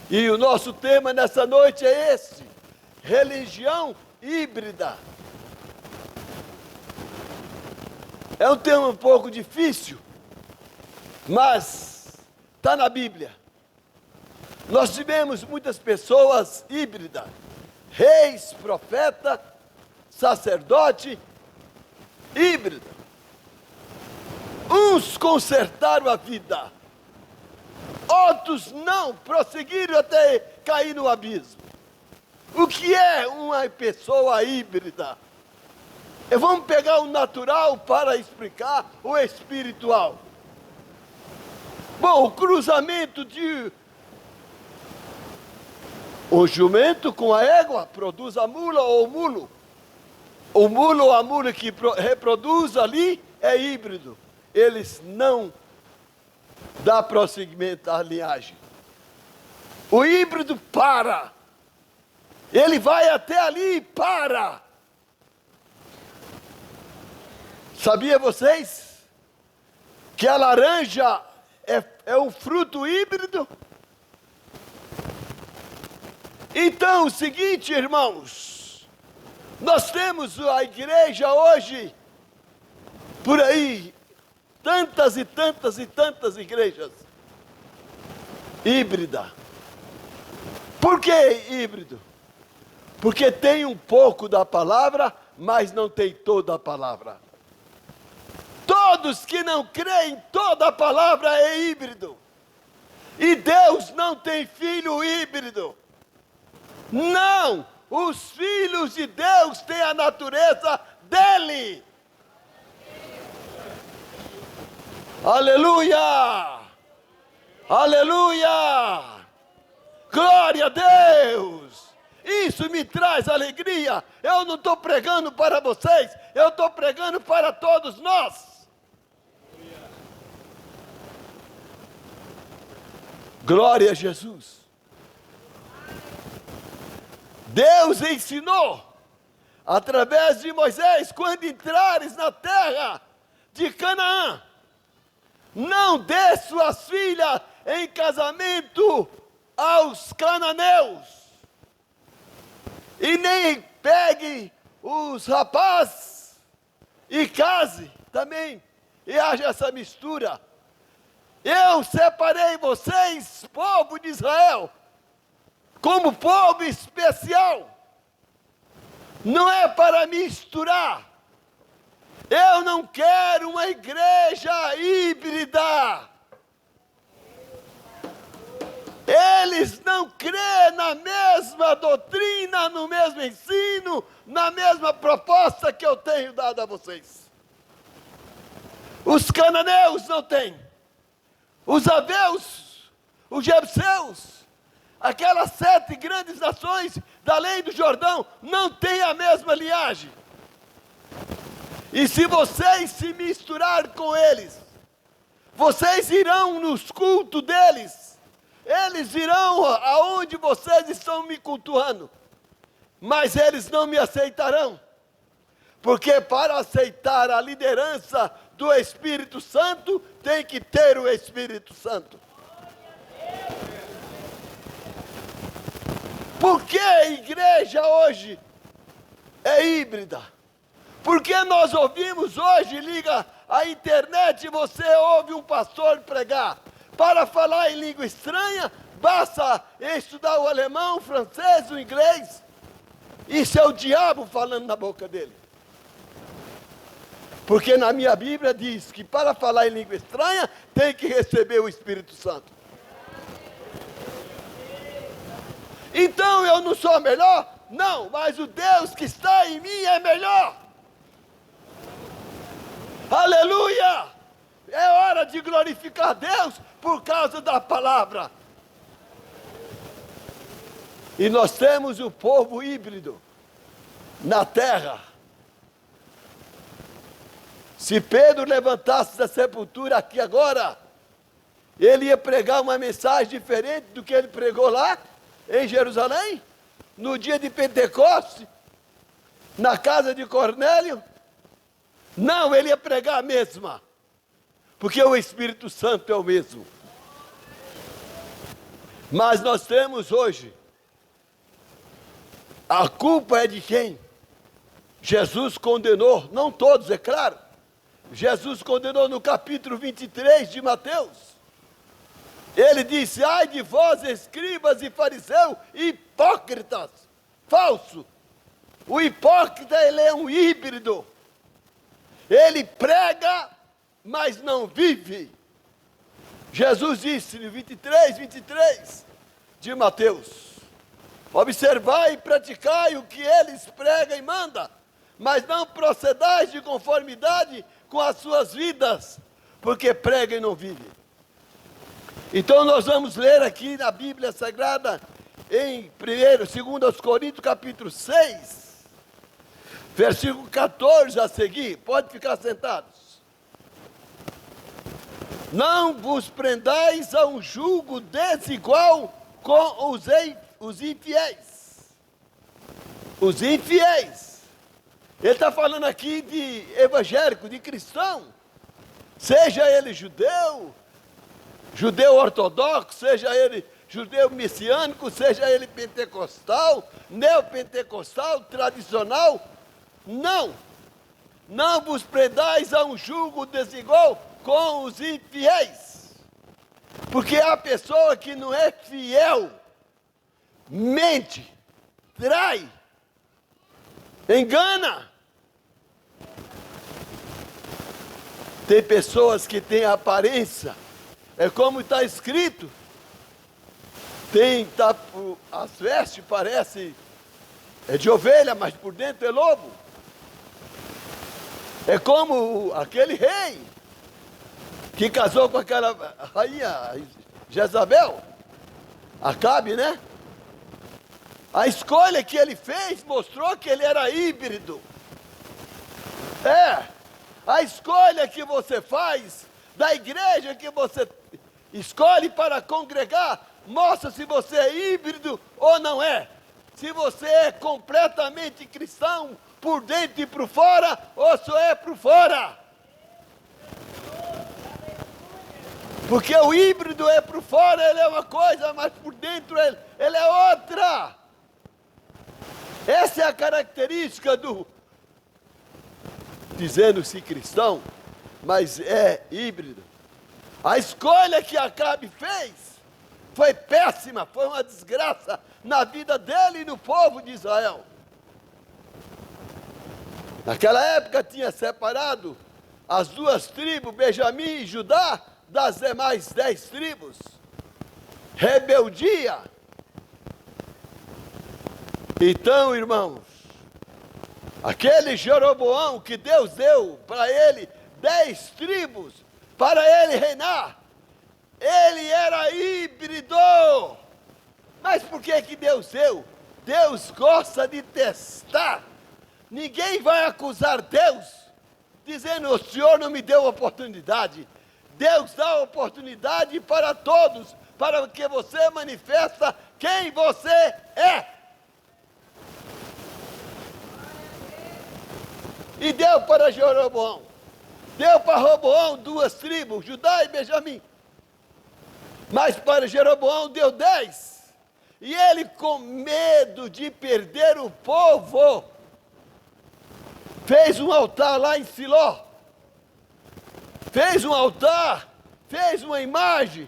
E o nosso tema nessa noite é esse: religião híbrida. É um tema um pouco difícil, mas está na Bíblia. Nós tivemos muitas pessoas híbridas, reis, profeta, sacerdote, híbrida. Uns consertaram a vida, outros não, prosseguiram até cair no abismo. O que é uma pessoa híbrida? Vamos pegar o natural para explicar o espiritual. Bom, o cruzamento de o jumento com a égua produz a mula ou o mulo. O mulo ou a mula que reproduz ali é híbrido. Eles não dão prosseguimento à linhagem. O híbrido para. Ele vai até ali e para. Sabia vocês que a laranja é um fruto híbrido? Então, o seguinte, irmãos, nós temos a igreja hoje, por aí, tantas e tantas e tantas igrejas híbrida. Por que híbrido? Porque tem um pouco da palavra, mas não tem toda a palavra. Todos que não creem toda a palavra é híbrido. E Deus não tem filho híbrido. Não! Os filhos de Deus têm a natureza dele. Aleluia! Aleluia! Glória a Deus! Isso me traz alegria. Eu não estou pregando para vocês, eu estou pregando para todos nós. Glória a Jesus. Deus ensinou, através de Moisés, quando entrares na terra de Canaã, não dê suas filhas em casamento aos cananeus, e nem pegue os rapazes e case também, e haja essa mistura. Eu separei vocês, povo de Israel, como povo especial. Não é para misturar. Eu não quero uma igreja híbrida. Eles não crêem na mesma doutrina, no mesmo ensino, na mesma proposta que eu tenho dado a vocês. Os cananeus não têm. Os aveus, os jebuseus, aquelas 7 grandes nações da além do Jordão não têm a mesma linhagem. E se vocês se misturar com eles, vocês irão nos cultos deles, eles irão aonde vocês estão me cultuando, mas eles não me aceitarão, porque para aceitar a liderança do Espírito Santo, tem que ter o Espírito Santo. Por que a igreja hoje é híbrida? Porque nós ouvimos hoje, liga a internet e você ouve um pastor pregar. Para falar em língua estranha, basta estudar o alemão, o francês, o inglês. Isso é o diabo falando na boca dele. Porque na minha Bíblia diz que para falar em língua estranha, tem que receber o Espírito Santo. Então eu não sou melhor? Não, mas o Deus que está em mim é melhor. Aleluia! É hora de glorificar Deus por causa da palavra. E nós temos o povo híbrido na terra. Se Pedro levantasse da sepultura aqui agora, ele ia pregar uma mensagem diferente do que ele pregou lá em Jerusalém, no dia de Pentecostes, na casa de Cornélio. Não, ele ia pregar a mesma, porque o Espírito Santo é o mesmo. Mas nós temos hoje, a culpa é de quem? Jesus condenou, não todos, é claro. Jesus condenou no capítulo 23 de Mateus. Ele disse: ai de vós, escribas e fariseus, hipócritas, falso. O hipócrita, ele é um híbrido. Ele prega, mas não vive. Jesus disse no 23 de Mateus: observai e praticai o que eles pregam e mandam, mas não procedais de conformidade com as suas vidas, porque pregam e não vivem. Então nós vamos ler aqui na Bíblia Sagrada, em 2 Coríntios capítulo 6, versículo 14 a seguir. Pode ficar sentados. Não vos prendais a um jugo desigual com os infiéis. Os infiéis. Ele está falando aqui de evangélico, de cristão. Seja ele judeu ortodoxo, seja ele judeu messiânico, seja ele pentecostal, neopentecostal, tradicional. Não vos prendais a um jugo desigual com os infiéis. Porque a pessoa que não é fiel, mente, trai, engana. Tem pessoas que têm aparência, é como está escrito, as vestes parecem de ovelha, mas por dentro é lobo. É como aquele rei que casou com aquela rainha Jezabel, Acabe, né? A escolha que ele fez mostrou que ele era híbrido. A escolha que você faz da igreja que você escolhe para congregar mostra se você é híbrido ou não é. Se você é completamente cristão por dentro e por fora, ou só é por fora. Porque o híbrido é por fora, ele é uma coisa, mas por dentro ele é outra. Essa é a característica dizendo-se cristão, mas é híbrido. A escolha que Acabe fez foi péssima, foi uma desgraça na vida dele e no povo de Israel. Naquela época tinha separado as duas tribos, Benjamim e Judá, das demais 10 tribos. Rebeldia. Então, irmãos, aquele Jeroboão que Deus deu para ele 10 tribos, para ele reinar, ele era híbrido. Mas por que Deus deu? Deus gosta de testar. Ninguém vai acusar Deus dizendo: o Senhor não me deu oportunidade. Deus dá oportunidade para todos, para que você manifesta quem você é. E deu para Jeroboão. Deu para Roboão 2 tribos, Judá e Benjamim. Mas para Jeroboão deu 10. E ele, com medo de perder o povo, fez um altar lá em Siló. Fez um altar, fez uma imagem.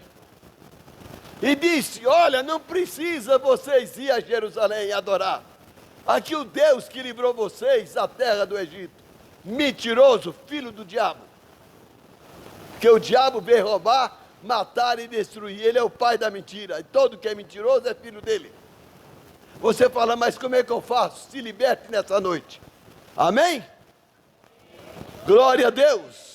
E disse: olha, não precisa vocês ir a Jerusalém adorar. Aqui o Deus que livrou vocês da terra do Egito. Mentiroso, filho do diabo. Porque o diabo veio roubar, matar e destruir. Ele é o pai da mentira. E todo que é mentiroso é filho dele. Você fala: mas como é que eu faço? Se liberte nessa noite. Amém? Glória a Deus.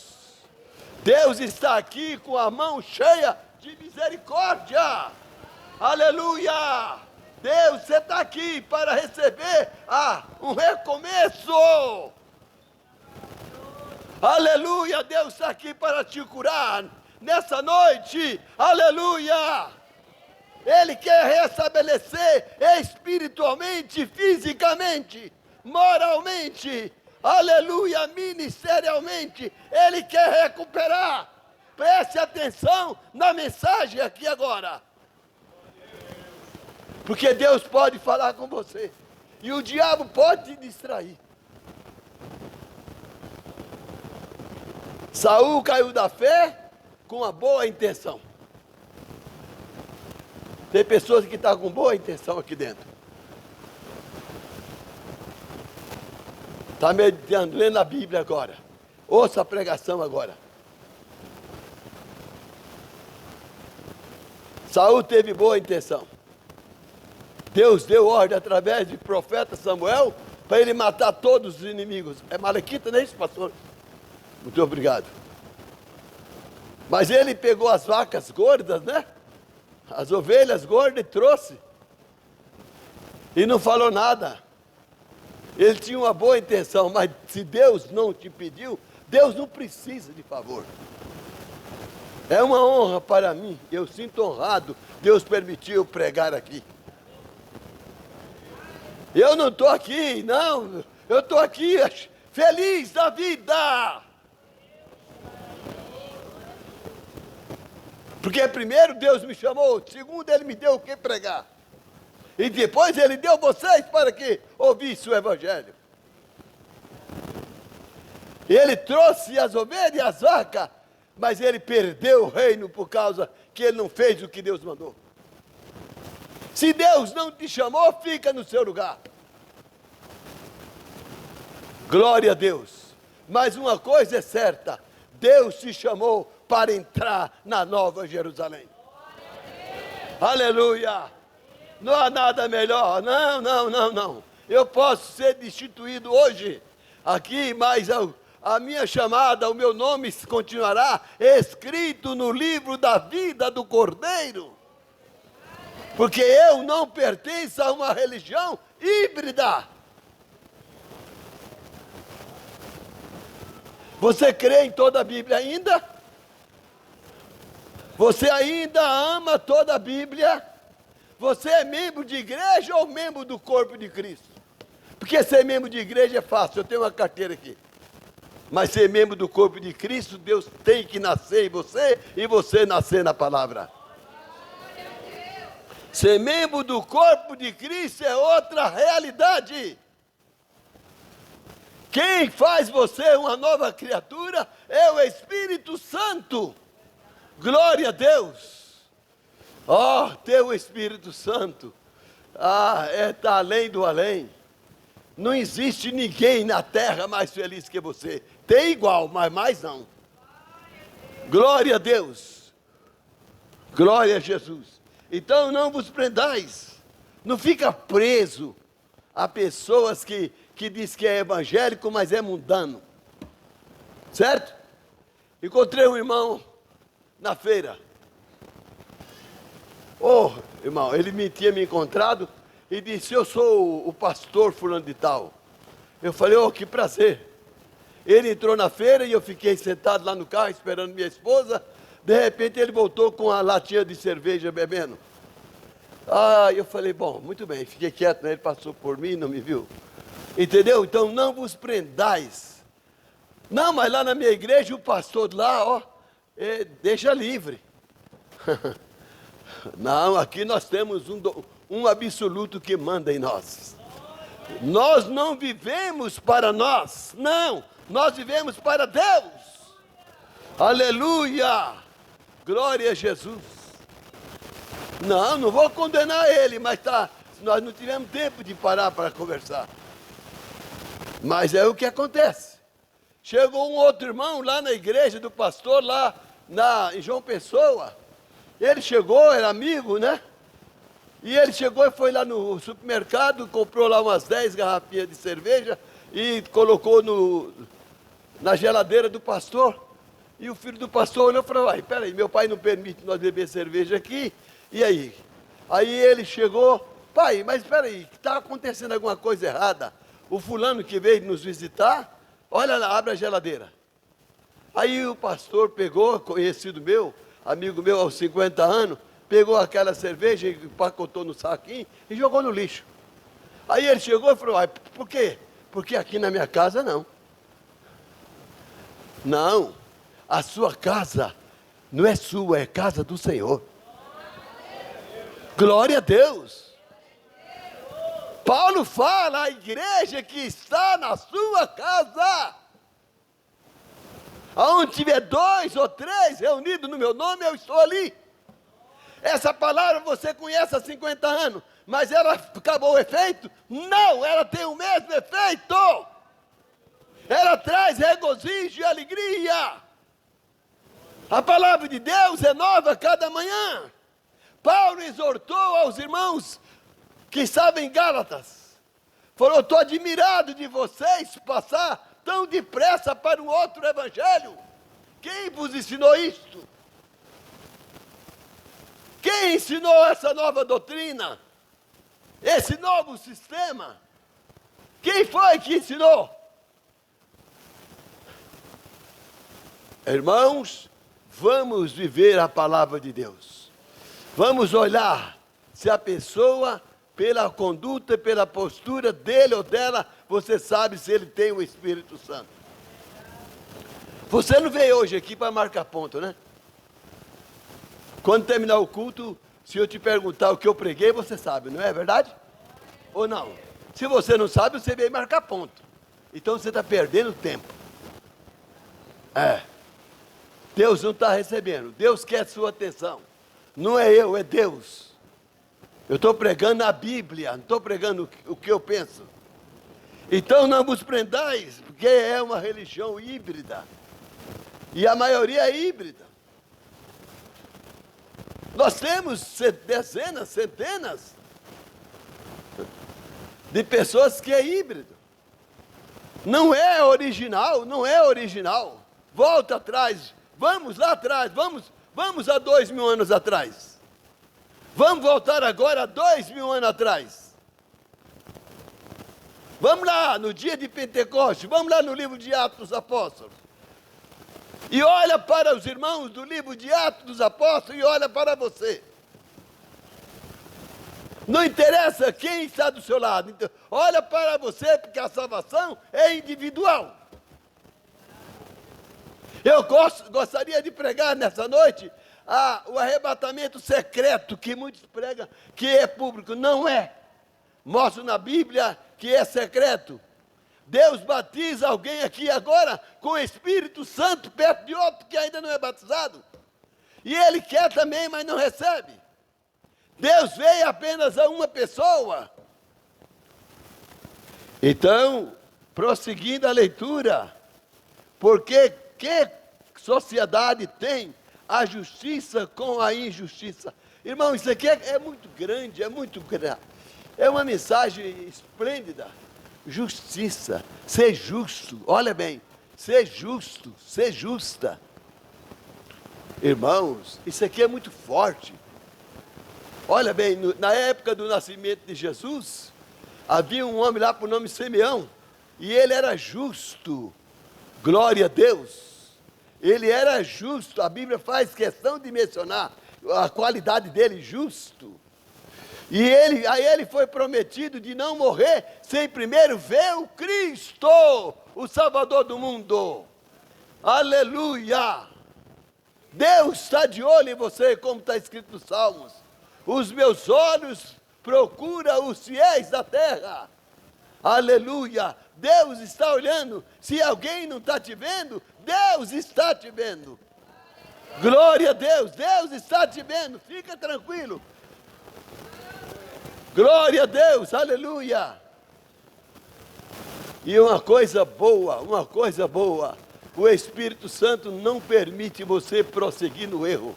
Deus está aqui com a mão cheia de misericórdia. Aleluia. Deus, você está aqui para receber um recomeço. Aleluia. Deus está aqui para te curar nessa noite. Aleluia. Ele quer restabelecer espiritualmente, fisicamente, moralmente. Aleluia, ministerialmente. Ele quer recuperar. Preste atenção na mensagem aqui agora. Porque Deus pode falar com você. E o diabo pode te distrair. Saul caiu da fé com uma boa intenção. Tem pessoas que estão com boa intenção aqui dentro. Está meditando, lendo a Bíblia agora. Ouça a pregação agora. Saul teve boa intenção. Deus deu ordem através de profeta Samuel para ele matar todos os inimigos. É Malequita, não é isso, pastor? Muito obrigado. Mas ele pegou as vacas gordas, né? As ovelhas gordas e trouxe. E não falou nada. Ele tinha uma boa intenção, mas se Deus não te pediu, Deus não precisa de favor. É uma honra para mim, eu sinto honrado, Deus permitiu pregar aqui. Eu não estou aqui, não, eu estou aqui feliz da vida. Porque primeiro Deus me chamou, segundo Ele me deu o que pregar. E depois Ele deu vocês para que ouvissem o Evangelho. Ele trouxe as ovelhas e as vacas, mas ele perdeu o reino por causa que ele não fez o que Deus mandou. Se Deus não te chamou, fica no seu lugar. Glória a Deus. Mas uma coisa é certa, Deus te chamou para entrar na Nova Jerusalém. Aleluia. Não há nada melhor. Não. Eu posso ser destituído hoje aqui, mas a minha chamada, o meu nome continuará escrito no livro da vida do Cordeiro. Porque eu não pertenço a uma religião híbrida. Você crê em toda a Bíblia ainda? Você ainda ama toda a Bíblia? Você é membro de igreja ou membro do corpo de Cristo? Porque ser membro de igreja é fácil, eu tenho uma carteira aqui. Mas ser membro do corpo de Cristo, Deus tem que nascer em você e você nascer na palavra. Ser membro do corpo de Cristo é outra realidade. Quem faz você uma nova criatura é o Espírito Santo. Glória a Deus. Oh, teu Espírito Santo. Está além do além. Não existe ninguém na terra mais feliz que você. Tem igual, mas mais não. Glória a Deus. Glória a Jesus. Então não vos prendais. Não fica preso a pessoas que diz que é evangélico, mas é mundano. Certo? Encontrei um irmão na feira. Irmão, ele tinha me encontrado e disse, eu sou o pastor fulano de tal. Eu falei, que prazer. Ele entrou na feira e eu fiquei sentado lá no carro esperando minha esposa. De repente ele voltou com a latinha de cerveja bebendo. Eu falei, bom, muito bem, fiquei quieto, né? Ele passou por mim, não me viu. Entendeu? Então não vos prendais. Não, mas lá na minha igreja o pastor lá, deixa livre. Não, aqui nós temos um absoluto que manda em nós. Nós não vivemos para nós, não, nós vivemos para Deus. Aleluia, glória a Jesus. Não vou condenar ele, mas nós não tivemos tempo de parar para conversar. Mas é o que acontece. Chegou um outro irmão lá na igreja do pastor, lá em João Pessoa. Ele chegou, era amigo, né? E ele chegou e foi lá no supermercado, comprou lá umas 10 garrafinhas de cerveja e colocou na geladeira do pastor. E o filho do pastor olhou e falou, peraí, meu pai não permite nós beber cerveja aqui, e aí? Aí ele chegou, pai, mas peraí, está acontecendo alguma coisa errada? O fulano que veio nos visitar, olha lá, abre a geladeira. Aí o pastor pegou, conhecido meu, amigo meu aos 50 anos, pegou aquela cerveja, empacotou no saquinho e jogou no lixo. Aí ele chegou e falou, por quê? Porque aqui na minha casa não. Não, a sua casa não é sua, é casa do Senhor. Glória a Deus. Paulo fala à igreja que está na sua casa. Aonde tiver 2 ou 3 reunidos no meu nome, eu estou ali. Essa palavra você conhece há 50 anos, mas ela acabou o efeito? Não, ela tem o mesmo efeito. Ela traz regozijo e alegria. A palavra de Deus é nova a cada manhã. Paulo exortou aos irmãos que estavam em Gálatas. Falou, estou admirado de vocês passar tão depressa para um outro evangelho. Quem vos ensinou isto? Quem ensinou essa nova doutrina? Esse novo sistema? Quem foi que ensinou? Irmãos, vamos viver a palavra de Deus. Vamos olhar se a pessoa, pela conduta, pela postura dele ou dela, você sabe se ele tem o Espírito Santo. Você não veio hoje aqui para marcar ponto, né? Quando terminar o culto, se eu te perguntar o que eu preguei, você sabe, não é verdade? Ou não? Se você não sabe, você veio marcar ponto. Então você está perdendo tempo. Deus não está recebendo. Deus quer sua atenção. Não é eu, é Deus. Eu estou pregando a Bíblia, não estou pregando o que eu penso. Então não vos prendais, porque é uma religião híbrida. E a maioria é híbrida. Nós temos dezenas, centenas de pessoas que é híbrido. Não é original, não é original. Volta atrás, vamos lá atrás, vamos a 2000 anos atrás. Vamos voltar agora a 2000 anos atrás. Vamos lá no dia de Pentecostes, vamos lá no livro de Atos dos Apóstolos. E olha para os irmãos do livro de Atos dos Apóstolos e olha para você. Não interessa quem está do seu lado. Então, olha para você, porque a salvação é individual. Eu gostaria de pregar nessa noite o arrebatamento secreto, que muitos pregam que é público. Não é. Mostro na Bíblia que é secreto. Deus batiza alguém aqui agora com o Espírito Santo perto de outro que ainda não é batizado. E ele quer também, mas não recebe. Deus veio apenas a uma pessoa. Então, prosseguindo a leitura, porque que sociedade tem a justiça com a injustiça? Irmão, isso aqui é muito grande, é uma mensagem esplêndida. Justiça, ser justo, olha bem, ser justo, ser justa. Irmãos, isso aqui é muito forte. Olha bem, na época do nascimento de Jesus, havia um homem lá por nome Simeão, e ele era justo, glória a Deus. Ele era justo, a Bíblia faz questão de mencionar a qualidade dele, justo. E a ele foi prometido de não morrer sem primeiro ver o Cristo, o Salvador do mundo. Aleluia! Deus está de olho em você, como está escrito nos Salmos. Os meus olhos procuram os fiéis da terra. Aleluia! Deus está olhando. Se alguém não está te vendo, Deus está te vendo. Glória a Deus, Deus está te vendo. Fica tranquilo. Glória a Deus, aleluia. E uma coisa boa, o Espírito Santo não permite você prosseguir no erro.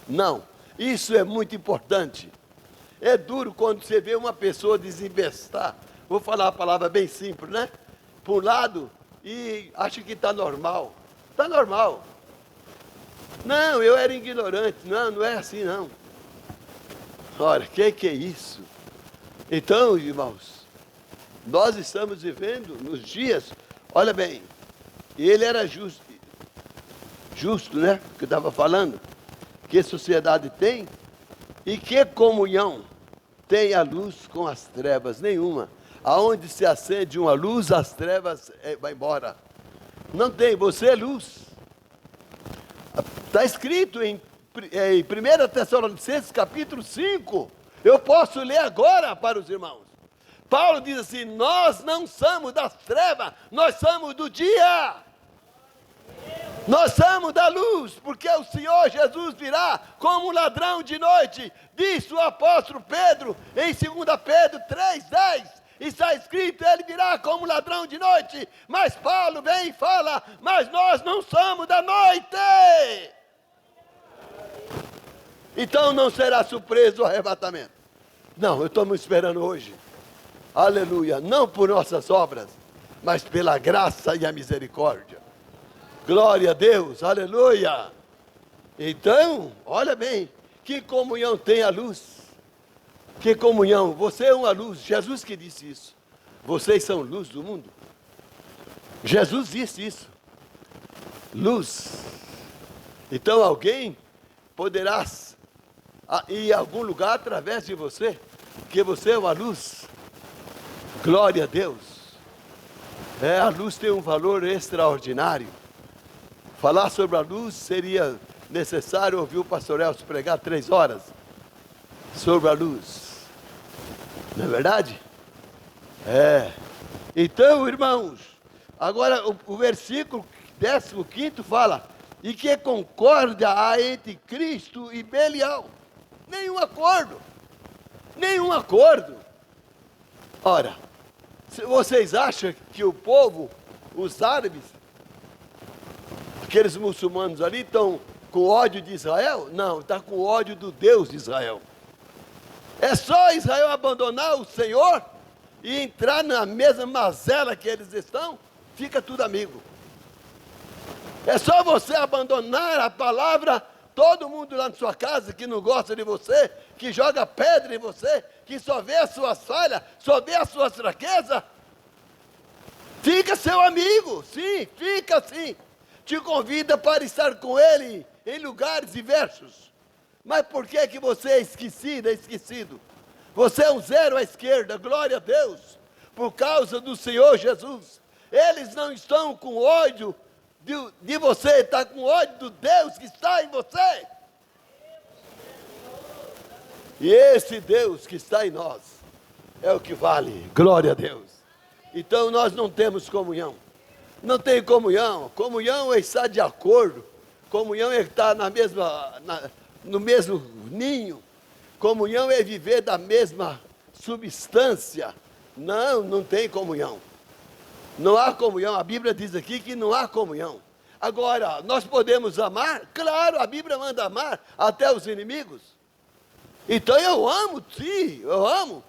Não, isso é muito importante. É duro quando você vê uma pessoa desinvestar. Vou falar a palavra bem simples, né? Por um lado, e acha que está normal. Está normal. Não, eu era ignorante. Não é assim não. Ora, que é isso? Então, irmãos, nós estamos vivendo nos dias, olha bem, ele era justo, né, que eu estava falando, que sociedade tem, e que comunhão tem a luz com as trevas? Nenhuma. Aonde se acende uma luz, as trevas vai embora. Não tem, você é luz. Está escrito em 1 Tessalonicenses capítulo 5, eu posso ler agora para os irmãos. Paulo diz assim: nós não somos das trevas, nós somos do dia. Nós somos da luz, porque o Senhor Jesus virá como um ladrão de noite, disse o apóstolo Pedro em 2 Pedro 3,10, está escrito, ele virá como ladrão de noite, mas Paulo vem e fala, mas nós não somos da noite. Então não será surpresa o arrebatamento. Não, estamos esperando hoje, aleluia, não por nossas obras, mas pela graça e a misericórdia. Glória a Deus, aleluia. Então, olha bem, que comunhão tem a luz? Que comunhão, você é uma luz, Jesus que disse isso. Vocês são luz do mundo. Jesus disse isso, luz. Então alguém poderá ir a algum lugar através de você, porque você é uma luz. Glória a Deus. A luz tem um valor extraordinário. Falar sobre a luz seria necessário ouvir o pastor Elcio pregar 3 horas sobre a luz. Não é verdade? Então, irmãos, agora o versículo 15 fala, e que concórdia há entre Cristo e Belial. Nenhum acordo. Nenhum acordo. Ora, vocês acham que o povo, os árabes, aqueles muçulmanos ali estão com ódio de Israel? Não, está com ódio do Deus de Israel. É só Israel abandonar o Senhor e entrar na mesma mazela que eles estão, fica tudo amigo. É só você abandonar a palavra, todo mundo lá na sua casa que não gosta de você, que joga pedra em você, que só vê as suas falhas, só vê as suas fraquezas, fica seu amigo, sim, fica assim. Te convida para estar com ele em lugares diversos. Mas por que você é esquecido? Você é um zero à esquerda, glória a Deus, por causa do Senhor Jesus. Eles não estão com ódio de você, está com ódio do Deus que está em você. E esse Deus que está em nós é o que vale, glória a Deus. Então nós não temos comunhão. Não tem comunhão. Comunhão é estar de acordo. Comunhão é estar no mesmo ninho. Comunhão é viver da mesma substância. Não tem comunhão. Não há comunhão. A Bíblia diz aqui que não há comunhão. Agora, nós podemos amar? Claro, a Bíblia manda amar até os inimigos. Então eu amo, sim, eu amo.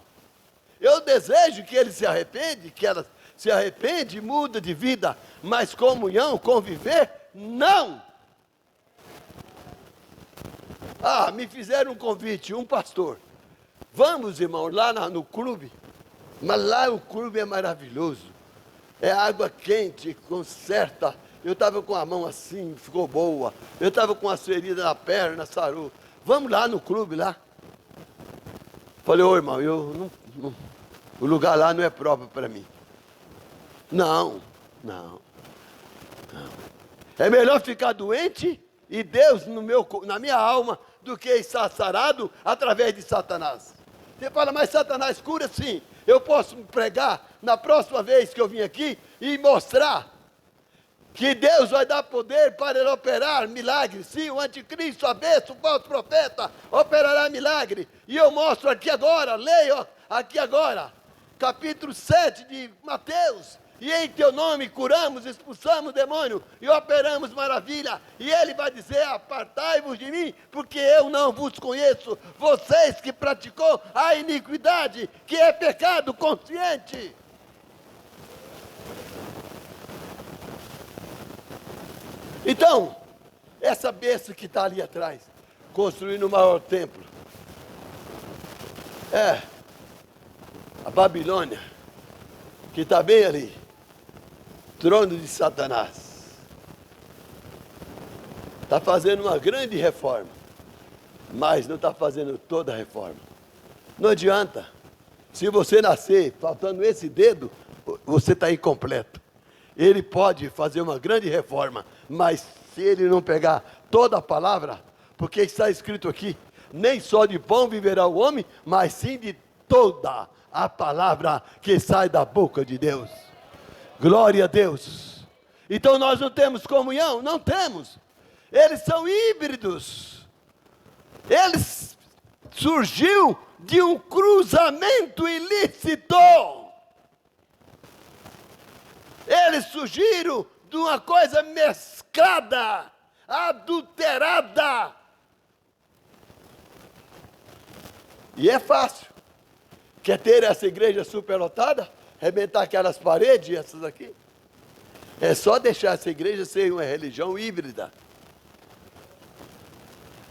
Eu desejo que ele se arrepende, que ela se arrepende e muda de vida, mas comunhão, conviver, não. Me fizeram um convite, um pastor. Vamos, irmão, lá no clube. Mas lá o clube é maravilhoso. É água quente, conserta. Eu estava com a mão assim, ficou boa. Eu estava com as feridas na perna, sarou. Vamos lá no clube, lá. Falei, irmão, o lugar lá não é próprio para mim. Não. É melhor ficar doente e Deus na minha alma do que estar sarado através de Satanás. Você fala, mas Satanás cura? Sim. Eu posso pregar na próxima vez que eu vim aqui e mostrar que Deus vai dar poder para ele operar milagres. Sim, o anticristo, a besta, o falso profeta operará milagre. E eu mostro aqui agora, leio aqui agora, capítulo 7 de Mateus. E em teu nome curamos, expulsamos demônio e operamos maravilha. E ele vai dizer, apartai-vos de mim, porque eu não vos conheço. Vocês que praticou a iniquidade, que é pecado consciente. Então, essa besta que está ali atrás, construindo o maior templo, a Babilônia, que está bem ali, trono de Satanás, está fazendo uma grande reforma, mas não está fazendo toda a reforma. Não adianta, se você nascer faltando esse dedo, você está incompleto. Ele pode fazer uma grande reforma, mas se ele não pegar toda a palavra, porque está escrito aqui, nem só de pão viverá o homem, mas sim de toda a palavra que sai da boca de Deus. Glória a Deus. Então nós não temos comunhão? Não temos. Eles são híbridos. Eles surgiu de um cruzamento ilícito. Eles surgiram de uma coisa mesclada, adulterada. E é fácil. Quer ter essa igreja superlotada? Arrebentar aquelas paredes, essas aqui? É só deixar essa igreja ser uma religião híbrida.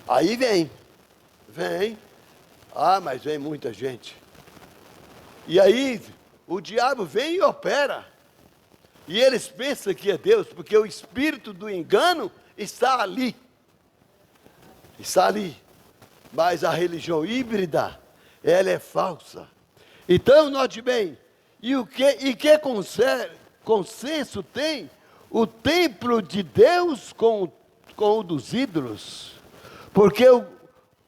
Aí vem. Ah, mas vem muita gente. E aí, o diabo vem e opera. E eles pensam que é Deus, porque o espírito do engano está ali. Está ali. Mas a religião híbrida, ela é falsa. Então, note bem, que consenso tem o templo de Deus com o dos ídolos? Porque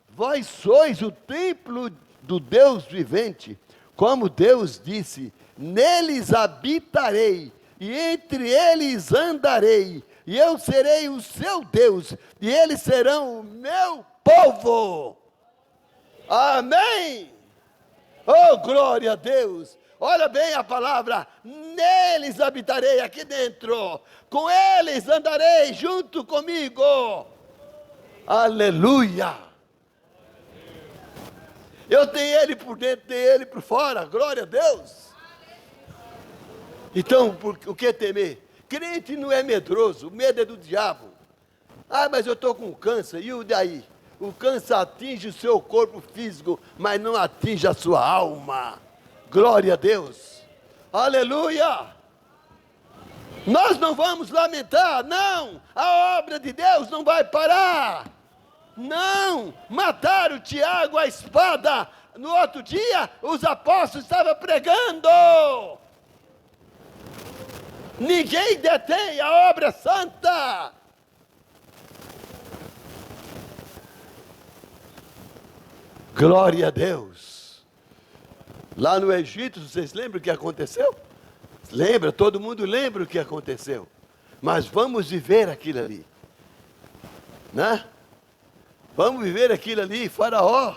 vós sois o templo do Deus vivente, como Deus disse, neles habitarei, e entre eles andarei, e eu serei o seu Deus, e eles serão o meu povo. Amém? Oh, glória a Deus! Olha bem a palavra, neles habitarei aqui dentro, com eles andarei junto comigo. Aleluia! Eu tenho ele por dentro, tenho ele por fora, glória a Deus! Então, o que temer? Crente não é medroso, o medo é do diabo. Ah, mas eu estou com câncer, e o daí? O câncer atinge o seu corpo físico, mas não atinge a sua alma. Glória a Deus. Aleluia. Nós não vamos lamentar, não. A obra de Deus não vai parar. Não. Mataram Tiago à espada. No outro dia, os apóstolos estavam pregando. Ninguém detém a obra santa. Glória a Deus. Lá no Egito, vocês lembram o que aconteceu? Lembra, todo mundo lembra o que aconteceu. Mas vamos viver aquilo ali. Né? Vamos viver aquilo ali. Faraó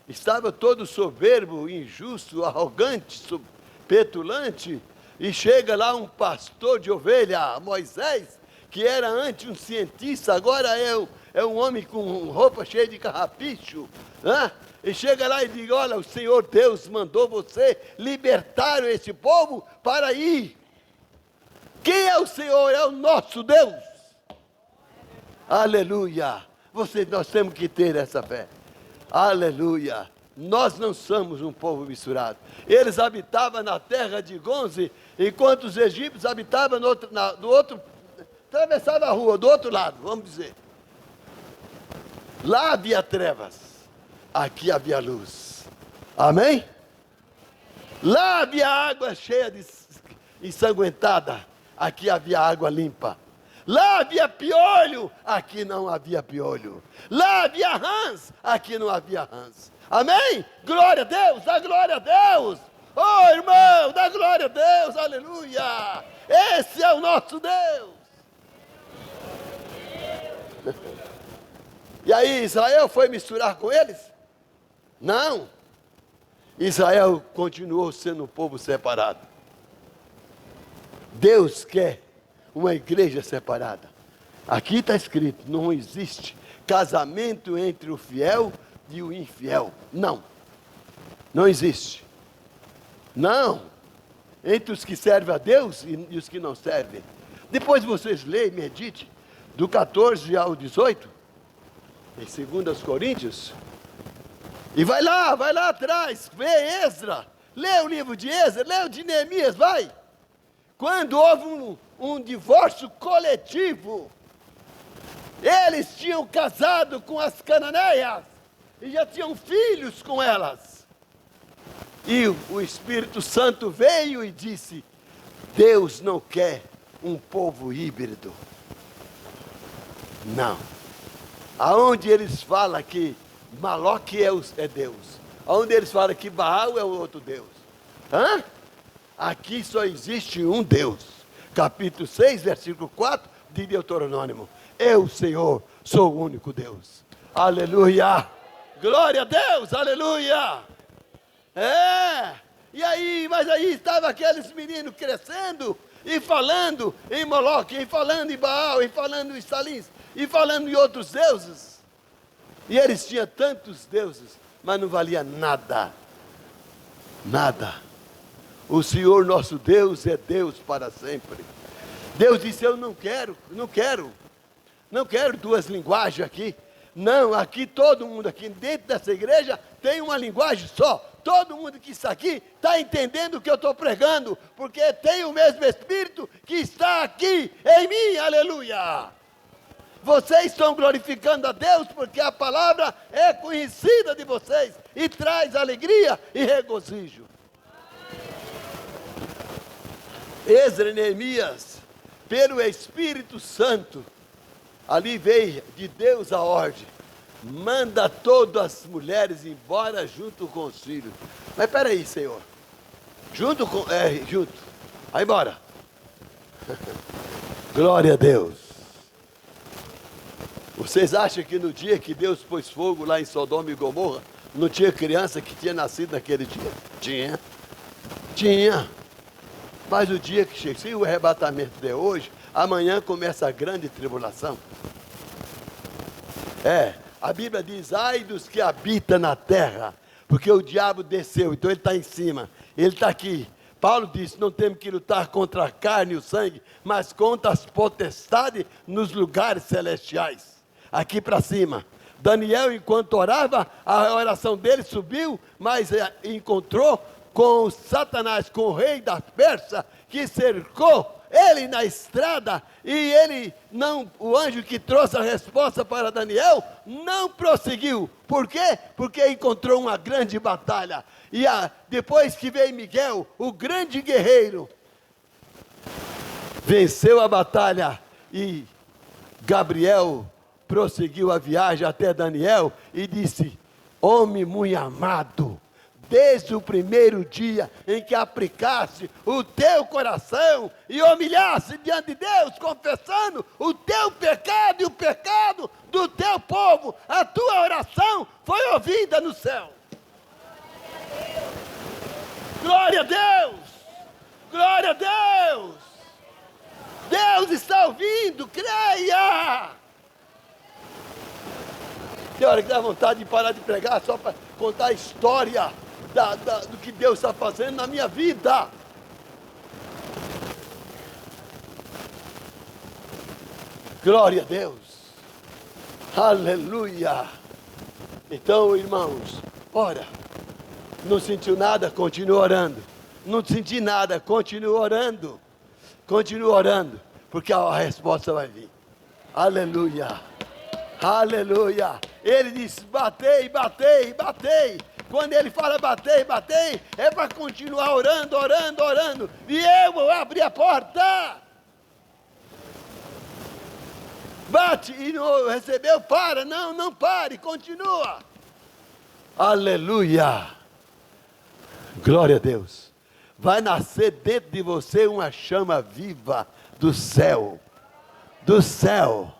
estava todo soberbo, injusto, arrogante, petulante. E chega lá um pastor de ovelha, Moisés, que era antes um cientista, agora é um homem com roupa cheia de carrapicho, né? E chega lá e diz, olha, o Senhor Deus mandou você libertar esse povo para ir. Quem é o Senhor? É o nosso Deus. Aleluia. Nós temos que ter essa fé. Aleluia. Nós não somos um povo misturado. Eles habitavam na terra de Gonze, enquanto os egípcios habitavam do outro, atravessava a rua, do outro lado, vamos dizer. Lá havia trevas, aqui havia luz. Amém? Lá havia água cheia de ensanguentada, aqui havia água limpa. Lá havia piolho, aqui não havia piolho. Lá havia rãs, aqui não havia rãs. Amém? Glória a Deus, dá glória a Deus. Oh, irmão, dá glória a Deus, aleluia. Esse é o nosso Deus. E aí, Israel foi misturar com eles? Não. Israel continuou sendo um povo separado. Deus quer uma igreja separada. Aqui está escrito, não existe casamento entre o fiel e o infiel. Não. Não existe. Não. Entre os que servem a Deus e os que não servem. Depois vocês leem, medite, do 14 ao 18, em 2 Coríntios, e vai lá atrás, vê Esdra, lê o livro de Esdra, lê o de Neemias, vai. Quando houve um divórcio coletivo, eles tinham casado com as cananeias, e já tinham filhos com elas. E o Espírito Santo veio e disse, Deus não quer um povo híbrido. Não. Aonde eles falam que Maloque é Deus, onde eles falam que Baal é o outro Deus. Hã? Aqui só existe um Deus. Capítulo 6, versículo 4 de Deuteronômio. Eu, Senhor, sou o único Deus. Aleluia! Glória a Deus! Aleluia! E aí, mas aí estavam aqueles meninos crescendo e falando em Moloque, e falando em Baal, e falando em Salins, e falando em outros deuses. E eles tinham tantos deuses, mas não valia nada. Nada. O Senhor nosso Deus é Deus para sempre. Deus disse, eu não quero duas linguagens aqui. Não, aqui todo mundo aqui dentro dessa igreja tem uma linguagem só. Todo mundo que está aqui está entendendo o que eu estou pregando, porque tem o mesmo Espírito que está aqui em mim, aleluia. Vocês estão glorificando a Deus, porque a palavra é conhecida de vocês, e traz alegria e regozijo. Esdras e Neemias, pelo Espírito Santo, ali veio de Deus a ordem, manda todas as mulheres embora junto com os filhos. Mas espera aí, Senhor, junto, vai embora. Glória a Deus. Vocês acham que no dia que Deus pôs fogo lá em Sodoma e Gomorra, não tinha criança que tinha nascido naquele dia? Tinha. Mas o dia que chega, se o arrebatamento der hoje, amanhã começa a grande tribulação. A Bíblia diz, ai dos que habitam na terra, porque o diabo desceu, então ele está em cima, ele está aqui. Paulo disse, não temos que lutar contra a carne e o sangue, mas contra as potestades nos lugares celestiais, aqui para cima. Daniel, enquanto orava, a oração dele subiu, mas encontrou com Satanás, com o rei da Pérsia, que cercou ele na estrada, e ele não, o anjo que trouxe a resposta para Daniel, não prosseguiu. Por quê? Porque encontrou uma grande batalha. E depois que veio Miguel, o grande guerreiro, venceu a batalha, e Gabriel prosseguiu a viagem até Daniel, e disse, homem muito amado, desde o primeiro dia em que aplicaste o teu coração e humilhaste diante de Deus, confessando o teu pecado e o pecado do teu povo, a tua oração foi ouvida no céu. Glória a Deus! Glória a Deus! Deus está ouvindo, creia! Tem hora que dá vontade de parar de pregar só para contar a história do que Deus está fazendo na minha vida. Glória a Deus. Aleluia. Então, irmãos, ora. Não sentiu nada? Continua orando. Não senti nada? Continua orando. Continua orando, porque a resposta vai vir. Aleluia. Aleluia. Ele diz, batei, batei, batei. Quando ele fala batei, batei, é para continuar orando, orando, orando. E eu vou abrir a porta. Bate e não recebeu, para. Não, não pare, continua. Aleluia. Glória a Deus. Vai nascer dentro de você uma chama viva do céu. Do céu.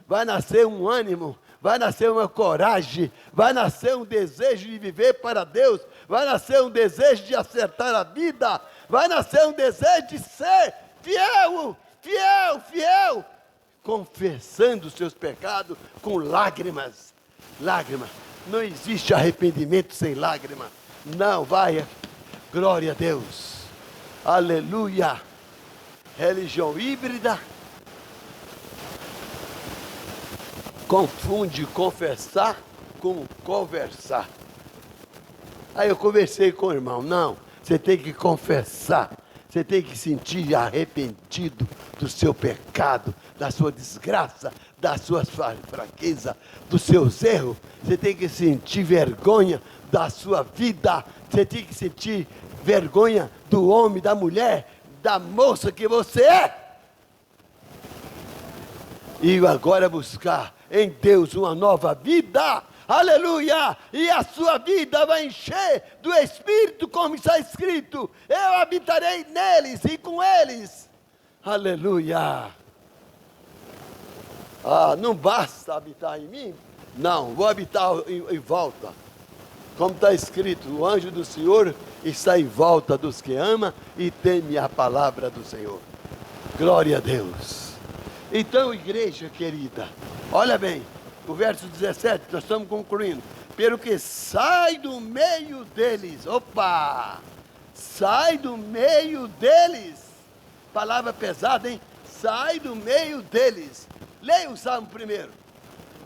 Vai nascer um ânimo, vai nascer uma coragem, vai nascer um desejo de viver para Deus, vai nascer um desejo de acertar a vida, vai nascer um desejo de ser fiel, fiel, fiel, confessando os seus pecados com lágrimas. Lágrimas. Não existe arrependimento sem lágrima. Não, vai. Glória a Deus. Aleluia. Religião híbrida. Confunde confessar com conversar. Aí eu conversei com o irmão. Não, você tem que confessar. Você tem que sentir arrependido do seu pecado, da sua desgraça, da sua fraqueza, dos seus erros. Você tem que sentir vergonha da sua vida. Você tem que sentir vergonha do homem, da mulher, da moça que você é. E agora buscar em Deus uma nova vida, aleluia, e a sua vida vai encher do Espírito, como está escrito, eu habitarei neles e com eles, aleluia. Não basta habitar em mim, não, vou habitar em volta, como está escrito, o anjo do Senhor está em volta dos que ama e teme a palavra do Senhor, glória a Deus. Então, igreja querida, olha bem, o verso 17, nós estamos concluindo. Pelo que sai do meio deles, sai do meio deles, palavra pesada, hein? Sai do meio deles. Leia o Salmo primeiro.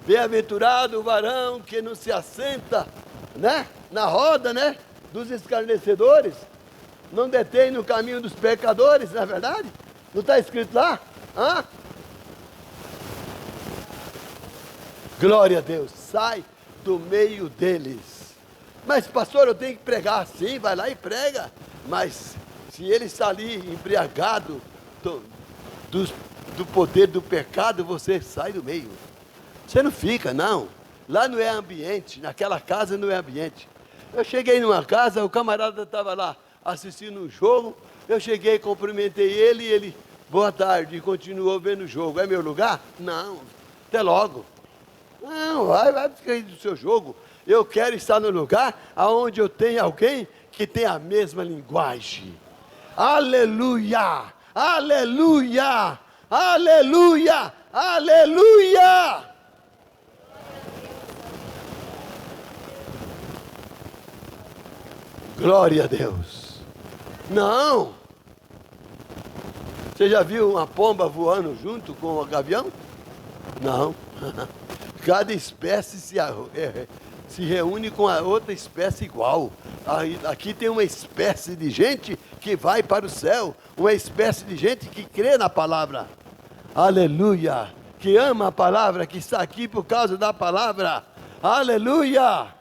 Bem-aventurado o varão que não se assenta, né? Na roda, né? Dos escarnecedores, não detém no caminho dos pecadores, não é verdade? Não está escrito lá? Glória a Deus, sai do meio deles. Mas pastor, eu tenho que pregar. Sim, vai lá e prega. Mas se ele está ali embriagado do poder do pecado, você sai do meio. Você não fica, não. Lá não é ambiente, naquela casa não é ambiente. Eu cheguei numa casa, o camarada estava lá assistindo um jogo. Eu cheguei, cumprimentei ele e ele, boa tarde, e continuou vendo o jogo. É meu lugar? Não, até logo. Não, vai ficar aí do seu jogo. Eu quero estar no lugar onde eu tenho alguém que tem a mesma linguagem. Aleluia, aleluia, aleluia, aleluia. Glória a Deus. Não. Você já viu uma pomba voando junto com o gavião? Não. Cada espécie se reúne com a outra espécie igual. Aqui tem uma espécie de gente que vai para o céu, uma espécie de gente que crê na palavra, aleluia, que ama a palavra, que está aqui por causa da palavra, aleluia.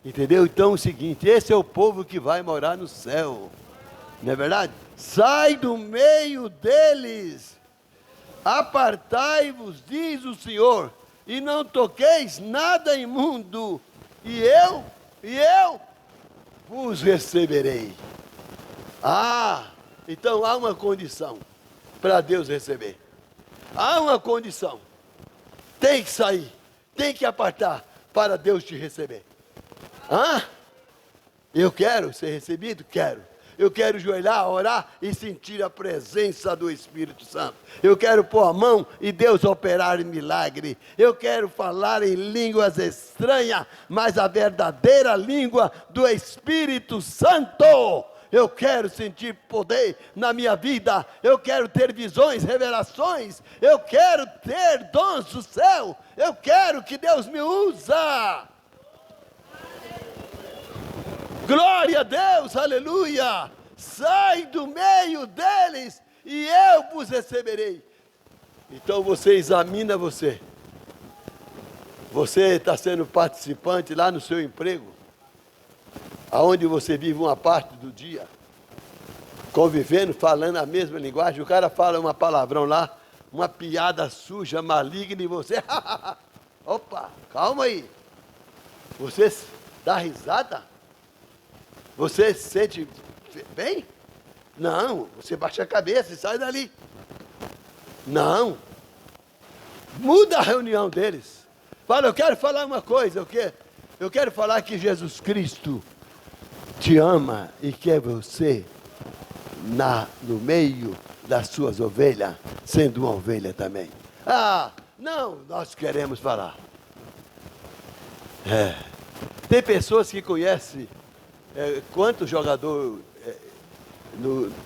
Entendeu? Então é o seguinte, esse é o povo que vai morar no céu, não é verdade? Sai do meio deles, apartai-vos, diz o Senhor, e não toqueis nada imundo, e eu vos receberei. Então há uma condição para Deus receber. Há uma condição. Tem que sair, tem que apartar para Deus te receber. Eu quero ser recebido? Quero. Eu quero ajoelhar, orar e sentir a presença do Espírito Santo. Eu quero pôr a mão e Deus operar em milagre. Eu quero falar em línguas estranhas, mas a verdadeira língua do Espírito Santo. Eu quero sentir poder na minha vida. Eu quero ter visões, revelações. Eu quero ter dons do céu. Eu quero que Deus me usa. Glória a Deus, aleluia. Sai do meio deles e eu vos receberei. Então você examina você. Você está sendo participante lá no seu emprego, aonde você vive uma parte do dia, convivendo, falando a mesma linguagem. O cara fala uma palavrão lá, uma piada suja, maligna, e você, opa, calma aí. Você dá risada? Você se sente bem? Não, você baixa a cabeça e sai dali. Não. Muda a reunião deles. Fala, eu quero falar uma coisa, eu quero falar que Jesus Cristo te ama e quer você no meio das suas ovelhas, sendo uma ovelha também. Não, nós queremos falar. Tem pessoas que conhecem quanto jogador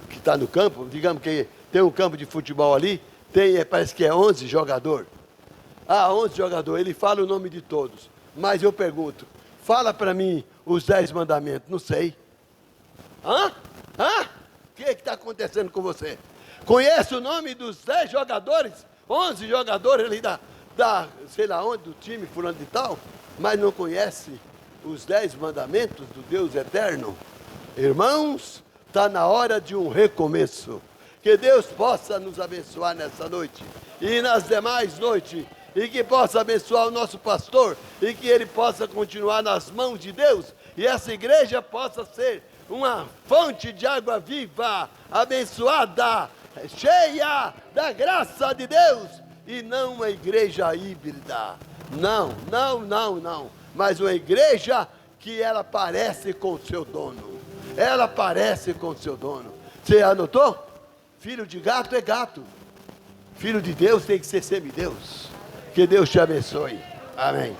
que está no campo, digamos que tem um campo de futebol ali, parece que é 11 jogadores. 11 jogadores, ele fala o nome de todos. Mas eu pergunto, fala para mim os 10 mandamentos, não sei. O que está acontecendo com você? Conhece o nome dos 10 jogadores? 11 jogadores ali sei lá onde, do time fulano de tal, mas não conhece os 10 mandamentos do Deus eterno? Irmãos, está na hora de um recomeço. Que Deus possa nos abençoar nessa noite e nas demais noites. e que possa abençoar o nosso pastor, e que ele possa continuar nas mãos de Deus, e essa igreja possa ser uma fonte de água viva, abençoada, cheia da graça de Deus, e não uma igreja híbrida. Não, não, não, não. Mas uma igreja que ela parece com o seu dono. Ela parece com o seu dono. Você anotou? Filho de gato é gato. Filho de Deus tem que ser semideus. Que Deus te abençoe. Amém.